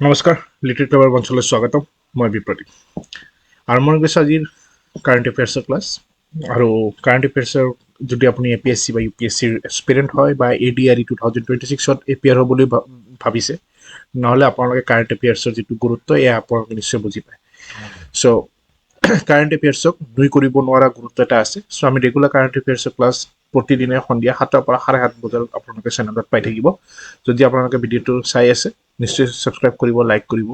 নমস্কাৰ লিটিল ক্লাবৰ অঞ্চললৈ স্বাগতম মই বিপ্ৰদীপ আৰম্ভ কৰিছোঁ আজিৰ কাৰেণ্ট এফেয়াৰ্ছৰ ক্লাছ আৰু কাৰেণ্ট এফেয়াৰ্ছৰ যদি আপুনি APSC বা UPSCৰ এস্পিৰেণ্ট হয় বা ADRE 2026ত এপিয়াৰ হ'ব বুলি ভাবিছে নহ'লে আপোনালোকে কাৰেণ্ট এফেয়াৰ্ছৰ যিটো গুৰুত্ব এয়া আপোনালোকে নিশ্চয় বুজি পায় চ' কাৰেণ্ট এফেয়াৰ্ছক নুই কৰিব নোৱাৰা গুৰুত্ব এটা আছে চ' আমি ৰেগুলাৰ কাৰেণ্ট এফেয়াৰ্ছৰ ক্লাছ প্ৰতিদিনে সন্ধিয়া 7টাৰ পৰা 7:30 বজাত আপোনালোকে চেনেলত পাই থাকিব যদি আপোনালোকে ভিডিঅ'টো চাই আছে নিশ্চয় সাবস্ক্ৰাইব কৰিব লাইক কৰিব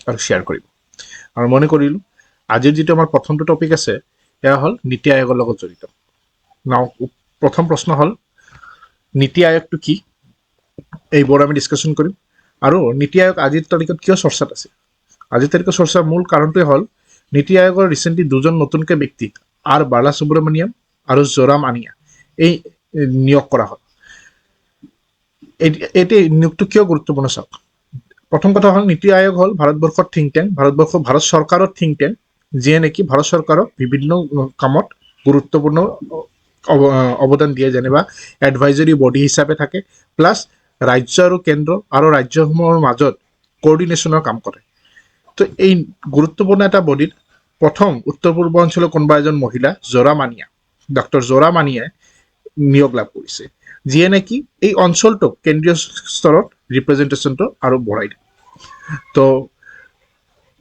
আৰু শ্বেয়াৰ কৰিব আৰু মনে কৰিলোঁ আজিৰ যিটো আমাৰ প্ৰথমটো টপিক আছে এয়া হ'ল নীতি আয়োগৰ লগত জড়িত নাও প্ৰথম প্ৰশ্ন হ'ল নীতি আয়োগটো কি এইবোৰ আমি ডিছকাশ্যন কৰিম আৰু নীতি আয়োগ আজিৰ তাৰিখত কিয় চৰ্চাত আছে আজিৰ তাৰিখৰ চৰ্চাৰ মূল কাৰণটোৱে হ'ল নীতি আয়োগৰ ৰিচেণ্টলি দুজন নতুনকৈ ব্যক্তি আৰ বালাসুব্ৰমণিয়াম আৰু জোৰাম আনিয়া এই নিয়োগ কৰা হ'ল এই নিয়োগটো কিয় গুৰুত্বপূৰ্ণ চাওক প্ৰথম কথা হ'ল নীতি আয়োগ হ'ল ভাৰতবৰ্ষৰ থিংক টেংক ভাৰত চৰকাৰৰ থিংক টেংক যিয়ে নেকি ভাৰত চৰকাৰক বিভিন্ন কামত গুৰুত্বপূৰ্ণ অৱদান দিয়ে যেনিবা এডভাইজৰী বডি হিচাপে থাকে প্লাছ ৰাজ্য আৰু কেন্দ্ৰ আৰু ৰাজ্যসমূহৰ মাজত কোঅৰ্ডিনেশ্যনৰ কাম কৰে তো এই গুৰুত্বপূৰ্ণ এটা বডিত প্ৰথম উত্তৰ পূৰ্বাঞ্চলৰ কোনোবা এজন মহিলা জোৰা মানিয়া ডক্টৰ জোৰা মানিয়াই নিয়োগ লাভ কৰিছে যিয়ে নেকি এই অঞ্চলটোক কেন্দ্ৰীয় স্তৰত ৰিপ্ৰেজেণ্টেশ্যনটো আৰু বঢ়াই দিয়ে তো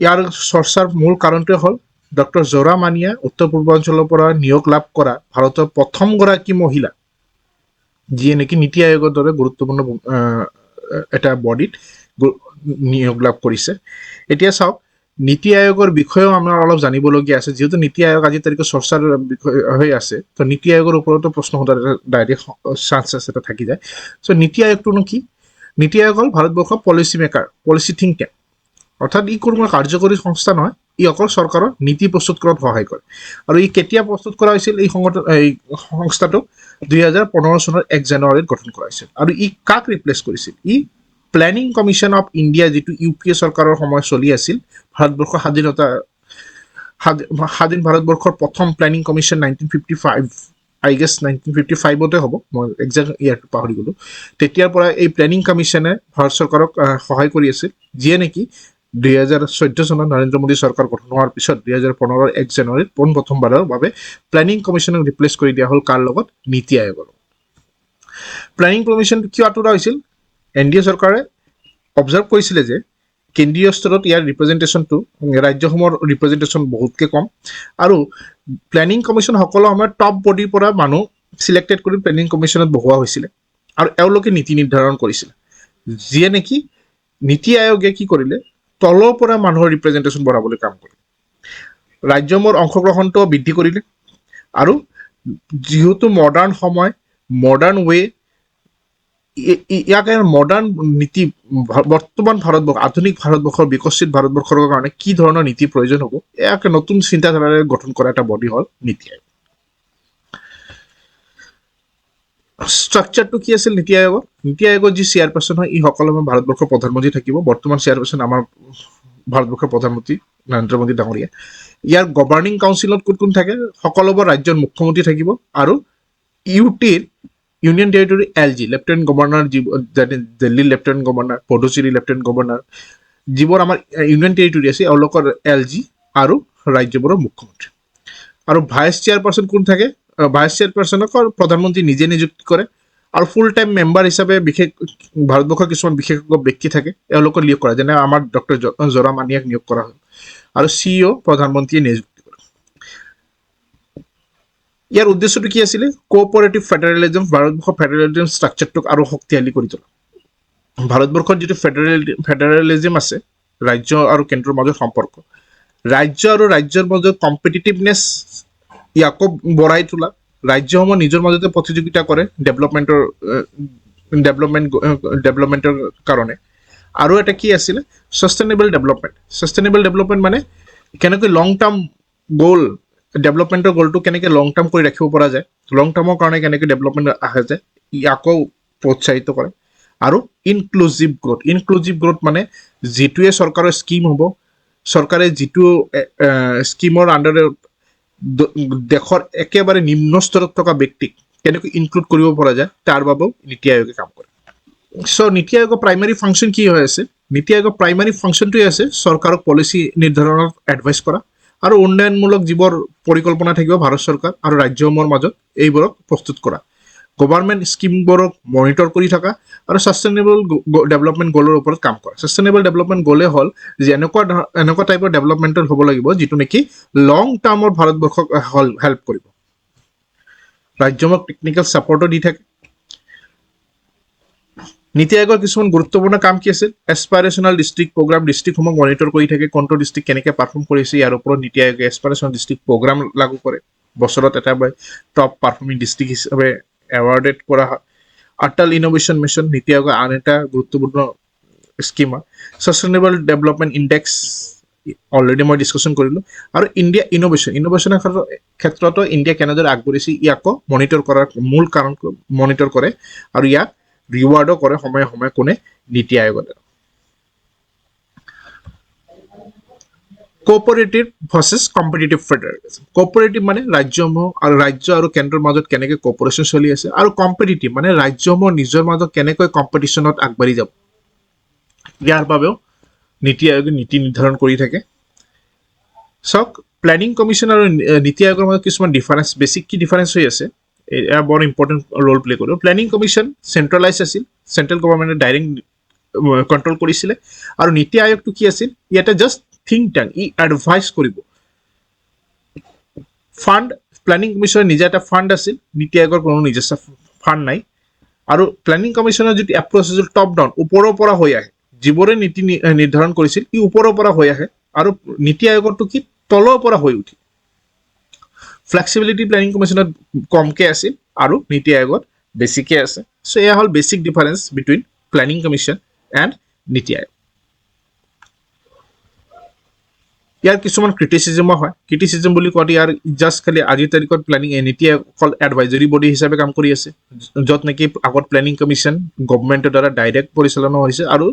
ইয়াৰ চৰ্চাৰ মূল কাৰণটোৱে হ'ল ডক্টৰ জোৰা মানিয়া উত্তৰ পূৰ্বাঞ্চলৰ পৰা নিয়োগ লাভ কৰা ভাৰতৰ প্ৰথমগৰাকী মহিলা যিয়ে নেকি নীতি আয়োগৰ দৰে গুৰুত্বপূৰ্ণ এটা বডিত নিয়োগ লাভ কৰিছে এতিয়া চাওক নীতি আয়োগৰ বিষয়েও আমাৰ অলপ জানিবলগীয়া আছে যেহেতু নীতি আয়োগ আজিৰ তাৰিখত চৰ্চাৰ বিষয় হৈ আছে তো নীতি আয়োগৰ ওপৰতো প্ৰশ্ন সোধাৰ ডাইৰেক্ট চান্সেছ এটা থাকি যায় চ' নীতি আয়োগটোনো কি নীতি আয়োগ হ'ল ভাৰতবৰ্ষৰ policy maker policy think tank অৰ্থাৎ ই কোনো কাৰ্যকৰী সংস্থা নহয় ই অকল চৰকাৰৰ নীতি প্ৰস্তুত কৰাত সহায় কৰে আৰু ই কেতিয়া প্ৰস্তুত কৰা হৈছিল এই সংস্থাটোক 2015 চনৰ 1 জানুৱাৰীত গঠন কৰা হৈছিল আৰু ই কাক ৰিপ্লেচ কৰিছিল ই প্লেনিং কমিশ্যন অফ ইণ্ডিয়া যিটো UPA চৰকাৰৰ সময় চলি আছিল ভাৰতবৰ্ষৰ স্বাধীন ভাৰতবৰ্ষৰ প্ৰথম প্লেনিং কমিশ্যন 1955 আই গেছ 1955তে হ'ব মই একজেক্ট ইয়াৰটো পাহৰি গ'লোঁ তেতিয়াৰ পৰা এই প্লেনিং কমিশ্যনে ভাৰত চৰকাৰক সহায় কৰি আছিল যিয়ে নেকি 2014 চনত নৰেন্দ্ৰ মোদী চৰকাৰ গঠন হোৱাৰ পিছত 2015 1 জানুৱাৰীত পোনপ্ৰথমবাৰৰ বাবে প্লেনিং কমিশ্যনক ৰিপ্লেচ কৰি দিয়া হ'ল কাৰ লগত নীতি আয়োগৰ প্লেনিং কমিশ্যনটো কিয় আঁতৰা হৈছিল NDA চৰকাৰে অবজাৰ্ভ কৰিছিলে যে কেন্দ্ৰীয় স্তৰত ইয়াৰ ৰিপ্ৰেজেণ্টেশ্যনটো ৰাজ্যসমূহৰ ৰিপ্ৰেজেণ্টেশ্যন বহুতকৈ কম আৰু প্লেনিং কমিশ্যন সকলো সময়ত টপ বডিৰ পৰা মানুহ চিলেক্টেড কৰি প্লেনিং কমিশ্যনত বহোৱা হৈছিলে আৰু এওঁলোকে নীতি নিৰ্ধাৰণ কৰিছিলে যিয়ে নেকি নীতি আয়োগে কি কৰিলে তলৰ পৰা মানুহৰ ৰিপ্ৰেজেণ্টেশ্যন বঢ়াবলৈ কাম কৰিলে ৰাজ্যসমূহৰ অংশগ্ৰহণটো বৃদ্ধি কৰিলে আৰু যিহেতু মডাৰ্ণ সময় মডাৰ্ণ ৱে ইয়াকে মডাৰ্ণ নীতি বৰ্তমান ভাৰতবৰ্ষ আধুনিক ভাৰতবৰ্ষৰ বিকশিত ভাৰতবৰ্ষৰ কাৰণে কি ধৰণৰ নীতি প্ৰয়োজন হ'ব ইয়াকে নতুন চিন্তাধাৰাৰে গঠন কৰা এটা বডি হ'ল নীতি আয়োগ ষ্ট্ৰাকচাৰটো কি আছিল নীতি আয়োগৰ যি চেয়াৰপাৰ্চন হয় ই সকলো ভাৰতবৰ্ষৰ প্ৰধানমন্ত্ৰী থাকিব বৰ্তমান চেয়াৰপাৰ্চন আমাৰ ভাৰতবৰ্ষৰ প্ৰধানমন্ত্ৰী নৰেন্দ্ৰ মোদী ডাঙৰীয়া ইয়াৰ গভাৰ্ণিং কাউন্সিলত কোন থাকে সকলোবোৰ ৰাজ্যৰ মুখ্যমন্ত্ৰী থাকিব আৰু UTৰ union territory LG lieutenant governor দিল্লীৰ lieutenant governor Puducherry lieutenant governor যিবোৰ আমাৰ ইউনিয়ন টেৰিটৰী আছে এওঁলোকৰ LG আৰু ৰাজ্যবোৰৰ মুখ্যমন্ত্ৰী আৰু ভাইচ চেয়াৰপাৰ্চন কোন থাকে ভাইচ চেয়াৰপাৰ্চনক প্ৰধানমন্ত্ৰী নিজে নিযুক্তি কৰে আৰু ফুল টাইম মেম্বাৰ হিচাপে বিশেষ ভাৰতবৰ্ষৰ কিছুমান বিশেষজ্ঞ ব্যক্তি থাকে এওঁলোকক নিয়োগ কৰা যেনে আমাৰ ডক্টৰ জোৰা মানিয়াক নিয়োগ কৰা হয় আৰু CEO প্ৰধানমন্ত্ৰীয়ে নিযুক্তি কৰে ইয়াৰ উদ্দেশ্যটো কি আছিলে কোঅপাৰেটিভ ফেডাৰেলিজম ভাৰতবৰ্ষৰ ফেডাৰেলিজম ষ্ট্ৰাকচাৰটোক আৰু শক্তিশালী কৰি তোলা ভাৰতবৰ্ষত যিটো ফেডাৰেলিজম আছে ৰাজ্য আৰু কেন্দ্ৰৰ মাজত সম্পৰ্ক ৰাজ্য আৰু ৰাজ্যৰ মাজত কম্পিটিটিভনেছ ইয়াকো বঢ়াই তোলা ৰাজ্যসমূহ নিজৰ মাজতে প্ৰতিযোগিতা কৰে ডেভেলপমেণ্টৰ কাৰণে আৰু এটা কি আছিলে ছাষ্টেইনেবল ডেভেলপমেণ্ট মানে কেনেকৈ লং টাৰ্ম গ'ল ডেভেলপমেণ্টৰ গ'লটো কেনেকৈ লং টাৰ্ম কৰি ৰাখিব পৰা যায় লং টাৰ্মৰ কাৰণে কেনেকৈ ডেভেলপমেণ্ট আহে যায় ইয়াকো প্ৰোৎসাহিত কৰে আৰু ইনক্লুজিভ গ্ৰোথ মানে যিটোৱে চৰকাৰৰ স্কিম হ'ব চৰকাৰে যিটো স্কিমৰ আণ্ডাৰে দেশৰ একেবাৰে নিম্ন স্তৰত থকা ব্যক্তিক কেনেকৈ ইনক্লুড কৰিব পৰা যায় তাৰ বাবেও নীতি আয়োগে কাম কৰে চ' নীতি আয়োগৰ প্ৰাইমেৰী ফাংচন কি হৈ আছে নীতি আয়োগৰ প্ৰাইমাৰী ফাংচনটোৱে আছে চৰকাৰক পলিচি নিৰ্ধাৰণত এডভাইচ কৰা আৰু উন্নয়নমূলক যিবোৰ পৰিকল্পনা থাকিব ভাৰত চৰকাৰ আৰু ৰাজ্যসমূহৰ মাজত এইবোৰক প্ৰস্তুত কৰা, গভৰ্ণমেণ্ট স্কিমবোৰক মনিটৰ কৰি থকা আৰু ছাষ্টেইনেবল ডেভেলপমেণ্ট গ'লৰ ওপৰত কাম কৰা। ছাষ্টেইনেবল ডেভেলপমেণ্ট গ'লে হ'ল যে এনেকুৱা টাইপৰ ডেভেলপমেণ্টেল হ'ব লাগিব যিটো নেকি লং টাৰ্মত ভাৰতবৰ্ষক হেল্প কৰিব। ৰাজ্যসমূহক টেকনিকেল ছাপৰ্টো দি থাকে। নীতি আয়োগৰ কিছুমান গুৰুত্বপূৰ্ণ কাম কি আছিল? এছপাইৰেশ্যনেল ডিষ্ট্ৰিক্ট প্ৰগ্ৰাম, ডিষ্ট্ৰিক্টসমূহক মনিটৰ কৰি থাকে, কোনটো ডিষ্ট্ৰিক্ট কেনেকৈ পাৰফৰ্ম কৰিছে ইয়াৰ ওপৰত নীতি আয়োগে এছপাইৰেশ্যনেল ডিষ্ট্ৰিক্ট প্ৰগ্ৰাম লাগু কৰে। বছৰত এটা টপ পাৰফৰ্মিং ডিষ্ট্ৰিক্ট হিচাপে এৱাৰ্ডেড কৰা হয়। অটল ইনোভেশ্যন মিছন নীতি আয়োগৰ আন এটা গুৰুত্বপূৰ্ণ স্কিম হয়। ছাষ্টেইনেবল ডেভেলপমেণ্ট ইণ্ডেক্স অলৰেডি মই ডিছকাশ্যন কৰিলোঁ। আৰু ইণ্ডিয়া ইনোভেশ্যনৰ ক্ষেত্ৰতো ইণ্ডিয়া কেনেদৰে আগবাঢ়িছে ইয়াকো মনিটৰ কৰাৰ মূল কাৰণ মনিটৰ কৰে আৰু ইয়াক ৰিৱাৰ্ডো কৰে সময়ে সময়ে কোনে? নীতি আয়োগৰ দ্বাৰা। Cooperative versus competitive federalism. Cooperative মানে ৰাজ্যসমূহ আৰু ৰাজ্য আৰু কেন্দ্ৰৰ মাজত কেনেকৈ কোঅপাৰেশ্যন চলি আছে, আৰু কম্পিটিটিভ মানে ৰাজ্যসমূহ নিজৰ মাজত কেনেকৈ কম্পিটিশ্যনত আগবাঢ়ি যাব, ইয়াৰ বাবেও নীতি আয়োগে নীতি নিৰ্ধাৰণ কৰি থাকে। চাওক, প্লেনিং কমিশ্যন আৰু নীতি আয়োগৰ মাজত কিছুমান ডিফাৰেঞ্চ, বেছিক কি ডিফাৰেঞ্চ হৈ আছে, এয়া বৰ ইম্পৰ্টেণ্ট ৰোল প্লে কৰিব। প্লেনিং কমিশ্যন চেণ্ট্ৰেলাইজ আছিল, চেণ্ট্ৰেল গভৰ্ণমেণ্টে ডাইৰেক্ট কণ্ট্ৰল কৰিছিলে। আৰু নীতি আয়োগটো কি আছিল? ইয়াতে জাষ্ট থিংক টেংক, ই এডভাইচ কৰিব। ফাণ্ড, প্লেনিং কমিশ্যনৰ নিজে এটা ফাণ্ড আছিল, নীতি আয়োগৰ কোনো নিজস্ব ফাণ্ড নাই। আৰু প্লেনিং কমিশ্যনৰ যিটো এপ্ৰ'চ আছিল টপ ডাউন, ওপৰৰ পৰা হৈ আহে, যিবোৰে নীতি নিৰ্ধাৰণ কৰিছিল ই ওপৰৰ পৰা হৈ আহে, আৰু নীতি আয়োগৰটো কি তলৰ পৰা হৈ উঠে। ফ্লেক্সিবিলিটি প্লেনিং কমিশ্যনত কমকৈ আছিল আৰু নীতি আয়োগত বেছিকৈ আছে। চ' এয়া হ'ল basic difference between planning commission and নীতি আয়োগ। ইয়াৰ কিছুমান ক্ৰিটিচিজমো হয়। ক্ৰিটিচিজম বুলি কওঁতে ইয়াৰ জাষ্ট খালি আজিৰ তাৰিখত নীতি আয়োগ অকল এডভাইজৰী বডি হিচাপে কাম কৰি আছে, য'ত নেকি আগত প্লেনিং কমিশ্যন গভৰ্ণমেণ্টৰ দ্বাৰা ডাইৰেক্ট পৰিচালনা হৈছে আৰু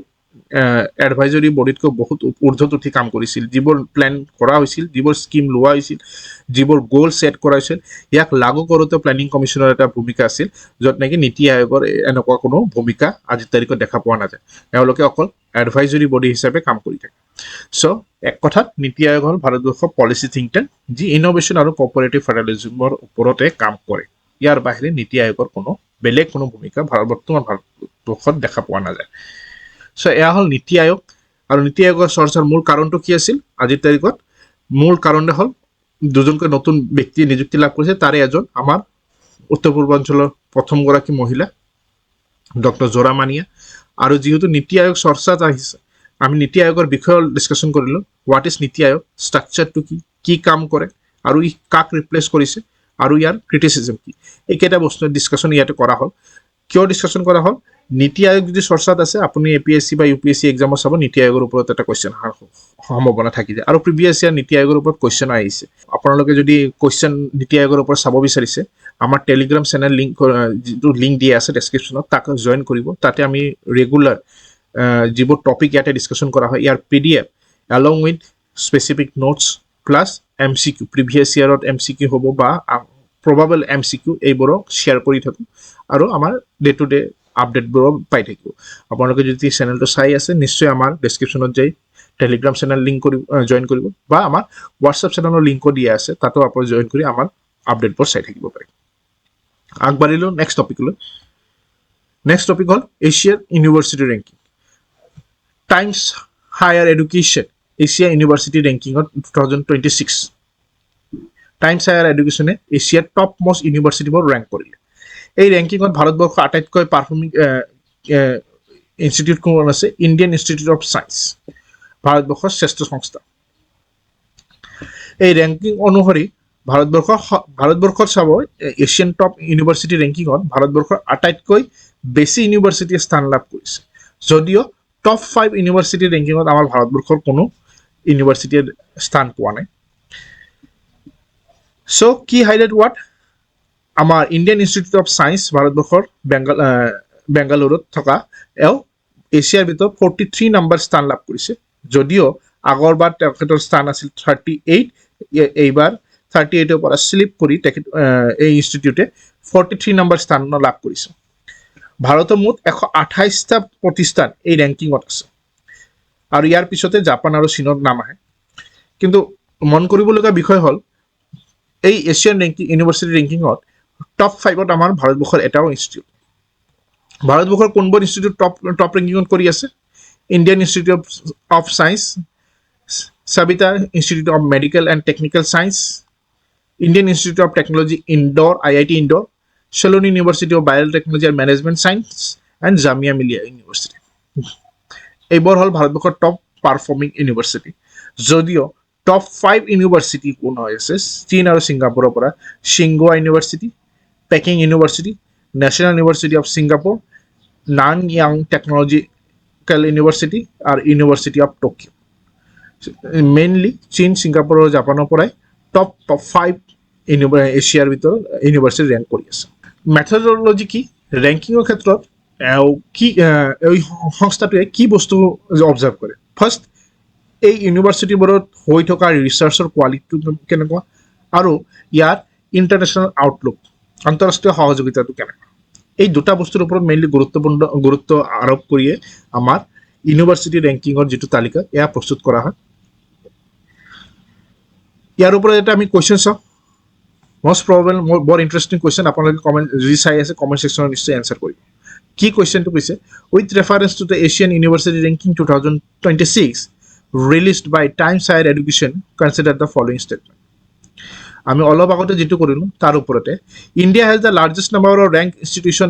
এডভাইজৰী বডিতকৈ বহুত ঊৰ্ধত উঠি কাম কৰিছিল। যিবোৰ প্লেন কৰা হৈছিল, যিবোৰ স্কিম লোৱা হৈছিল, যিবোৰ গ'ল ছেট কৰা হৈছিল, ইয়াক লাগু কৰোঁতে প্লেনিং কমিশ্যনৰ এটা ভূমিকা আছিল, য'ত নেকি নীতি আয়োগৰ এনেকুৱা কোনো ভূমিকা আজিৰ তাৰিখত দেখা পোৱা নাযায়। তেওঁলোকে অকল এডভাইজৰী বডি হিচাপে কাম কৰি থাকে। চ' এক কথাত নীতি আয়োগ হ'ল ভাৰতবৰ্ষৰ পলিচি থিংক টেংক, যি ইনোভেশ্যন আৰু কোঅপাৰেটিভ ফেডাৰেলিজমৰ ওপৰতে কাম কৰে। ইয়াৰ বাহিৰে নীতি আয়োগৰ বেলেগ কোনো ভূমিকা বৰ্তমান ভাৰতবৰ্ষত দেখা পোৱা নাযায়। চ' এয়া হ'ল নীতি আয়োগ। আৰু নীতি আয়োগৰ চৰ্চাৰ মূল কাৰণটো কি আছিল আজিৰ তাৰিখত? মূল কাৰণটো হ'ল দুজনকৈ নতুন ব্যক্তিয়ে নিযুক্তি লাভ কৰিছে, তাৰে এজন আমাৰ উত্তৰ পূৰ্বাঞ্চলৰ প্ৰথমগৰাকী মহিলা ডক্টৰ জোৰা মানিয়া। আৰু যিহেতু নীতি আয়োগ চৰ্চাত আহিছে, আমি নীতি আয়োগৰ বিষয়ে ডিছকাশ্যন কৰিলোঁ। হোৱাট ইজ নীতি আয়োগ, ষ্ট্ৰাকচাৰটো কি কাম কৰে, আৰু ই কাক ৰিপ্লেচ কৰিছে, আৰু ইয়াৰ ক্ৰিটিচিজম কি, এইকেইটা বস্তু ডিছকাশ্যন ইয়াতে কৰা হ'ল। কিয় ডিছকাশ্যন কৰা হ'ল? নীতি আয়োগ যদি চৰ্চাত আছে, আপুনি APSC বা UPSC এক্সামত চাব, নীতি আয়োগৰ ওপৰত এটা কুৱেশ্যন অহাৰ সম্ভাৱনা থাকি যায়। আৰু প্ৰিভিয়াছ ইয়াৰ নীতি আয়োগৰ ওপৰত কুৱেশ্যন আহিছে। আপোনালোকে যদি কুৱেশ্যন নীতি আয়োগৰ ওপৰত চাব বিচাৰিছে, আমাৰ টেলিগ্ৰাম চেনেল যিটো লিংক দিয়া আছে ডেছক্ৰিপশ্যনত, তাক জইন কৰিব। তাতে আমি ৰেগুলাৰ যিবোৰ টপিক ইয়াতে ডিছকাশ্যন কৰা হয়, ইয়াৰ PDF along with specific notes plus MCQ, previous ইয়াৰত MCQ হ'ব বা প্ৰবাবল MCQ, এইবোৰক শ্বেয়াৰ কৰি থাকোঁ আৰু আমাৰ ডে টু ডে আপডেটবোৰো পাই থাকিব। আপোনালোকে যদি চেনেলটো চাই আছে, নিশ্চয় আমাৰ ডেছক্ৰিপশ্যনত যাই টেলিগ্ৰাম চেনেল লিংক জইন কৰিব, বা আমাৰ হোৱাটছএপ চেনেলৰ লিংকো দিয়া আছে, তাতো আপুনি জইন কৰি আমাৰ আপডেটবোৰ চাই থাকিব পাৰে। আগবাঢ়িলোঁ নেক্সট টপিকলৈ। নেক্সট টপিক হ'ল এছিয়াৰ university ranking. Times Higher Education Asia university ৰেংকিঙত 2026 টাইমছ হায়াৰ এডুকেশ্যনে এছিয়াৰ টপ মষ্ট ইউনিভাৰ্চিটিবোৰ ৰেংক কৰিলে। এই ৰেংকিঙত ভাৰতবৰ্ষৰ আটাইতকৈ পাৰফৰ্মিং ইনষ্টিটিউট কোন আছে? ইণ্ডিয়ান ইনষ্টিটিউট অফ ছায়েন্স, ভাৰতবৰ্ষৰ শ্ৰেষ্ঠ সংস্থা। এই ৰেংকিং অনুসৰি ভাৰতবৰ্ষত চাব, এছিয়ান টপ ইউনিভাৰ্চিটি ৰেংকিঙত ভাৰতবৰ্ষৰ আটাইতকৈ বেছি ইউনিভাৰ্চিটিয়ে স্থান লাভ কৰিছে, যদিও টপ 5 ইউনিভাৰ্চিটি ৰেংকিঙত আমাৰ ভাৰতবৰ্ষৰ কোনো ইউনিভাৰ্চিটিয়ে স্থান পোৱা নাই। চ' কি হাইলাইট হোৱাট? আমাৰ ইণ্ডিয়ান ইনষ্টিটিউট অফ ছায়েন্স ভাৰতবৰ্ষৰ বেংগালুৰুত থকা এওঁ এছিয়াৰ ভিতৰত 43 নম্বৰ স্থান লাভ কৰিছে, যদিও আগৰবাৰ তেখেতৰ স্থান আছিল 38, এইবাৰ 38ৰ পৰা শ্লিপ কৰি এই ইনষ্টিটিউটে 43 নম্বৰ স্থান লাভ কৰিছে। ভাৰতৰ মুঠ 128টা প্ৰতিষ্ঠান এই ৰেংকিঙত আছে। আৰু ইয়াৰ পিছতে জাপান আৰু চীনৰ নাম আহে কিন্তু মন কৰিবলগীয়া বিষয় হ'ল এই এছিয়ান ৰেংকিং ইউনিভাৰ্চিটি ৰেংকিঙত টপ 5ত আমাৰ ভাৰতবৰ্ষৰ এটাও ইনষ্টিটিউট ভাৰতবৰ্ষৰ কোনবোৰ ইনষ্টিটিউট টপ ৰেংকিঙত কৰি আছে Indian institute of science Sabita Institute of Medical and Technical Science, Indian Institute of Technology Indore, IIT Indore, Salon University of Biotechnology and Management Science, and Jamia Millia University. এইবোৰ হ'ল ভাৰতবৰ্ষৰ top performing university যদিও top 5 university কোন হৈ আছে চীন আৰু ছিংগাপুৰৰ পৰা সিংগুৱা University Peking University National University of Singapore Nanyang Technological University আৰু ইউনিভাৰ্চিটি অফ টকিঅ' মেইনলি চীন ছিংগাপুৰ আৰু জাপানৰ পৰাই টপ 5 এছিয়াৰ ভিতৰত ইউনিভাৰ্চিটি ৰেংক কৰি আছে মেথডলজি কি ৰেংকিঙৰ ক্ষেত্ৰত কি এই সংস্থাটোৱে কি বস্তু অবজাৰ্ভ কৰে ফাৰ্ষ্ট এই ইউনিভাৰ্চিটিবোৰত হৈ থকা ৰিচাৰ্চৰ কোৱালিটিটো কেনেকুৱা আৰু ইয়াৰ ইণ্টাৰনেশ্যনেল আউটলুক আন্তঃৰাষ্ট্ৰীয় সহযোগিতাটো কেনেকুৱা এই দুটা বস্তুৰ ওপৰত মেইনলি গুৰুত্ব আৰোপ কৰিয়ে আমাৰ ইউনিভাৰ্চিটি ৰেংকিঙৰ যিটো তালিকা এয়া প্ৰস্তুত কৰা হয় ইয়াৰ ওপৰত এটা আমি কুৱেশ্যন চাওঁ most probable বৰ ইণ্টাৰেষ্টিং কুৱেশ্যন আপোনালোকে কমেণ্ট যদি চাই আছে কমেণ্ট ছেকশ্যনত নিশ্চয় এনচাৰ কৰিব কি কুৱেশ্যনটো কৈছে with reference to the Asian university ranking 2026 released by Times Higher Education consider the following statement আমি অলপ আগতে যিটো কৰিলোঁ তাৰ ওপৰতে India has the largest number of rank institution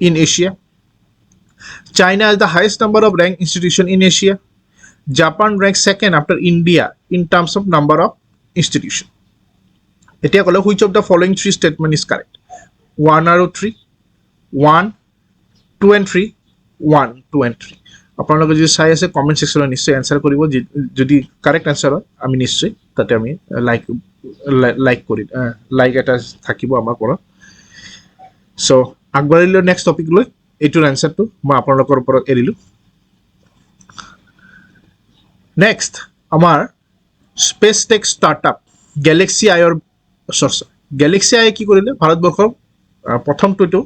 in Asia China has the highest number of ranked institutions in Asia. Japan ranks second after India in terms of number of institutions. এতিয়া ক'লে which of the following three statement is correct? 1 আৰু 3, 1, 2 and 3, 1, 2 and 3. আপোনালোকে যদি চাই আছে comment ছেকশ্যনত নিশ্চয় answer কৰিব যদি কাৰেক্ট এনচাৰ হয় আমি নিশ্চয় তাতে আমি লাইক এটা থাকিব আমাৰ পৰা চ' আগবাঢ়িলোঁ নেক্সট টপিক লৈ এইটোৰ এনচাৰটো মই আপোনালোকৰ ওপৰত এৰিলোঁ নেক্সট আমাৰ স্পেচ টেক ষ্টাৰ্টআপ গেলেক্সি আইৰ চৰ্চা গেলেক্সি আই কি কৰিলে ভাৰতবৰ্ষৰ প্ৰথমটো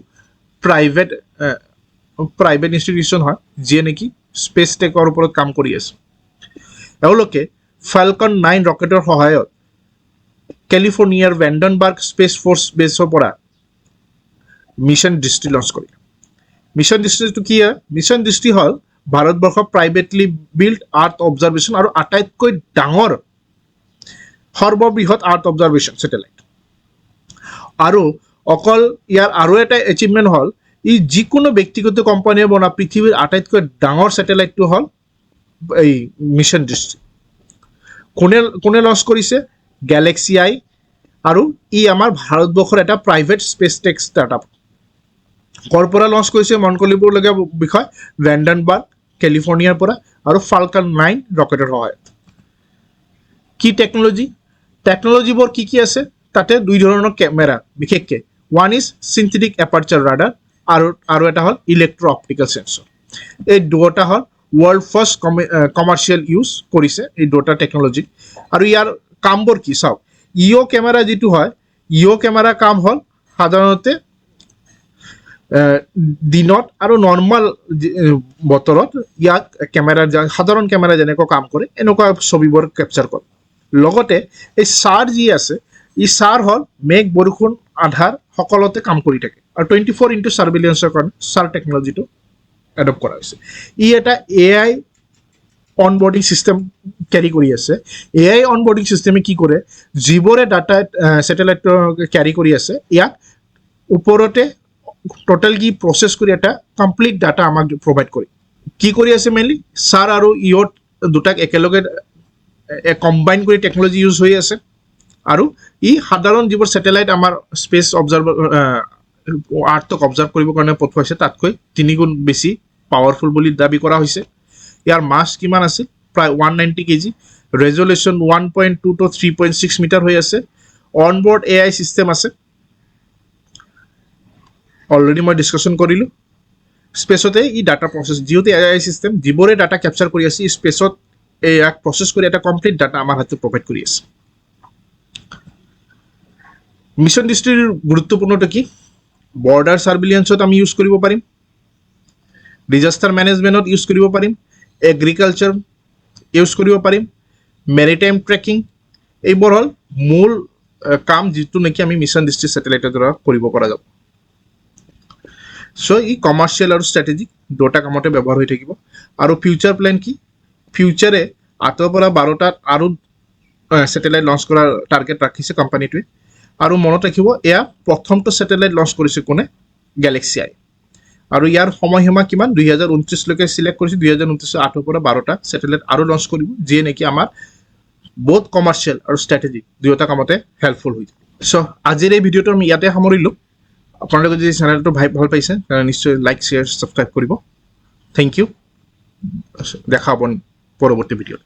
প্ৰাইভেট ইনষ্টিটিউশ্যন হয় যিয়ে নেকি স্পেচ টেকৰ ওপৰত কাম কৰি আছে এওঁলোকে ফাল্কন 9 ৰকেটৰ সহায়ত কেলিফৰ্ণিয়াৰ ভেণ্ডনবাৰ্গ স্পেচ ফ'ৰ্চ বেছৰ পৰা মিছন দৃষ্টি লঞ্চ কৰিলে মিছন দৃষ্টিটো কি হয় মিছন দৃষ্টি হ'ল ভাৰতবৰ্ষৰ প্ৰাইভেটলি বিল্ড আৰ্থ অবজাৰ্ভেশ্যন আৰু আটাইতকৈ ডাঙৰ সৰ্ববৃহৎ আৰ্থ অবজাৰ্ভেশ্যন ছেটেলাইট আৰু অকল ইয়াৰ আৰু এটা এচিভমেণ্ট হ'ল ই যিকোনো ব্যক্তিগত কোম্পানীয়ে বনোৱা পৃথিৱীৰ আটাইতকৈ ডাঙৰ ছেটেলাইটটো হ'ল এই মিছন দৃষ্টি কোনে লঞ্চ কৰিছে গেলেক্সি আই আৰু ই আমাৰ ভাৰতবৰ্ষৰ এটা প্ৰাইভেট স্পেচ টেক ষ্টাৰ্টআপ ক'ৰ পৰা লঞ্চ কৰিছে মন কৰিবলগীয়া বিষয় ভেণ্ডনবাৰ্গ কেলিফৰ্ণিয়াৰ পৰা আৰু ফাল্কন 9 ৰকেটৰ সহায়ত কি টেকনলজিবোৰ কি আছে তাতে দুই ধৰণৰ কেমেৰা বিশেষকৈ one is synthetic aperture radar আৰু এটা হ'ল ইলেক্ট্ৰ অপটিকেল সেন্সৰ এই দুটা হ'ল ৱৰ্ল্ড ফাৰ্ষ্ট কমাৰ্চিয়েল ইউজ কৰিছে এই দুটা টেকনলজি আৰু ইয়াৰ কামবোৰ কি চাওক ইঅ' কেমেৰা যিটো হয় ইঅ' কেমেৰা কাম হ'ল সাধাৰণতে দিনত আৰু নৰ্মাল বতৰত ইয়াক সাধাৰণ কেমেৰা যেনেকৈ কাম কৰে এনেকুৱা ছবিবোৰ কেপচাৰ কৰে লগতে এই ছাৰ যি আছে ই ছাৰ হ'ল মেঘ বৰষুণ আধাৰ সকলোতে কাম কৰি থাকে আৰু 24x ছাৰ্ভেইলেঞ্চৰ কাৰণে ছাৰ টেকনলজিটো এডপ্ট কৰা হৈছে ই এটা AI অনবৰ্ডিং চিষ্টেম কেৰি কৰি আছে AI অনবৰ্ডিং চিষ্টেমে কি কৰে যিবোৰে ডাটা ছেটেলাইটৰ কেৰি কৰি আছে ইয়াক ওপৰতে টোটাল কি প্ৰচেছ কৰি এটা কমপ্লিট ডাটা আমাক প্ৰভাইড কৰে কি কৰি আছে মেইনলি ছাৰ আৰু ইঅ' দুটাক একেলগে কম্বাইন কৰি টেকনলজি ইউজ হৈ আছে আৰু ই সাধাৰণ যিবোৰ ছেটেলাইট আমাৰ স্পেচ আৰ্থক অবজাৰ্ভ কৰিবৰ কাৰণে পঠোৱাইছে তাতকৈ 3 গুণ বেছি পাৱাৰফুল বুলি দাবী কৰা হৈছে ইয়াৰ মাছ কিমান আছিল প্ৰায় 190 kg ৰেজলিউশ্যন 1.2 to 3.6 মিটাৰ হৈ আছে অনবোৰ্ড AI চিষ্টেম আছে অলৰেডি মই ডিছকাশ্যন কৰিলোঁ স্পেচতে ই ডাটা প্ৰচেছ যিহেতু AI চিষ্টেম যিবোৰে ডাটা কেপচাৰ কৰি আছে ই স্পেচত ইয়াক প্ৰচেছ কৰি এটা কমপ্লিট ডাটা আমাৰ হাতত প্ৰভাইড কৰি আছে মিছন দৃষ্টিৰ গুৰুত্বপূৰ্ণটো কি বৰ্ডাৰ ছাৰ্ভেইলেঞ্চত আমি ইউজ কৰিব পাৰিম ডিজাষ্টাৰ মেনেজমেণ্টত ইউজ কৰিব পাৰিম এগ্ৰিকালচাৰ ইউজ কৰিব পাৰিম, মেৰিটাইম ট্ৰেকিং, এইবোৰ হ'ল মূল কাম যিটো নেকি আমি মিছন দৃষ্টি ছেটেলাইটৰ দ্বাৰা কৰিব পৰা যাব। চ' ই কমাৰ্চিয়েল আৰু ষ্ট্ৰেটেজিক দুটা কামতে ব্যৱহাৰ হৈ থাকিব। আৰু ফিউচাৰ প্লেন কি? ফিউচাৰে 8ৰ পৰা 12টাত আৰু ছেটেলাইট লঞ্চ কৰাৰ টাৰ্গেট ৰাখিছে কোম্পানীটোৱে। আৰু মনত ৰাখিব, এয়া প্ৰথমটো ছেটেলাইট লঞ্চ কৰিছে কোনে? গেলেক্সি আই। আৰু ইয়াৰ সময়সীমা কিমান? 2029লৈকে চিলেক্ট কৰিছে। 2029 8ৰ পৰা 12টা ছেটেলাইট আৰু লঞ্চ কৰিব, যিয়ে নেকি আমাৰ বহুত কমাৰ্চিয়েল আৰু ষ্ট্ৰেটেজিক দুয়োটা কামতে হেল্পফুল হৈ যায়। চ' আজিৰ এই ভিডিঅ'টো আমি ইয়াতে সামৰিলোঁ। আপোনালোকে যদি চেনেলটো ভাল পাইছে তেনে নিশ্চয় লাইক, শ্বেয়াৰ, ছাবস্ক্ৰাইব কৰিব। Thank you. দেখা হ'ব পৰৱৰ্তী ভিডিঅ'ত।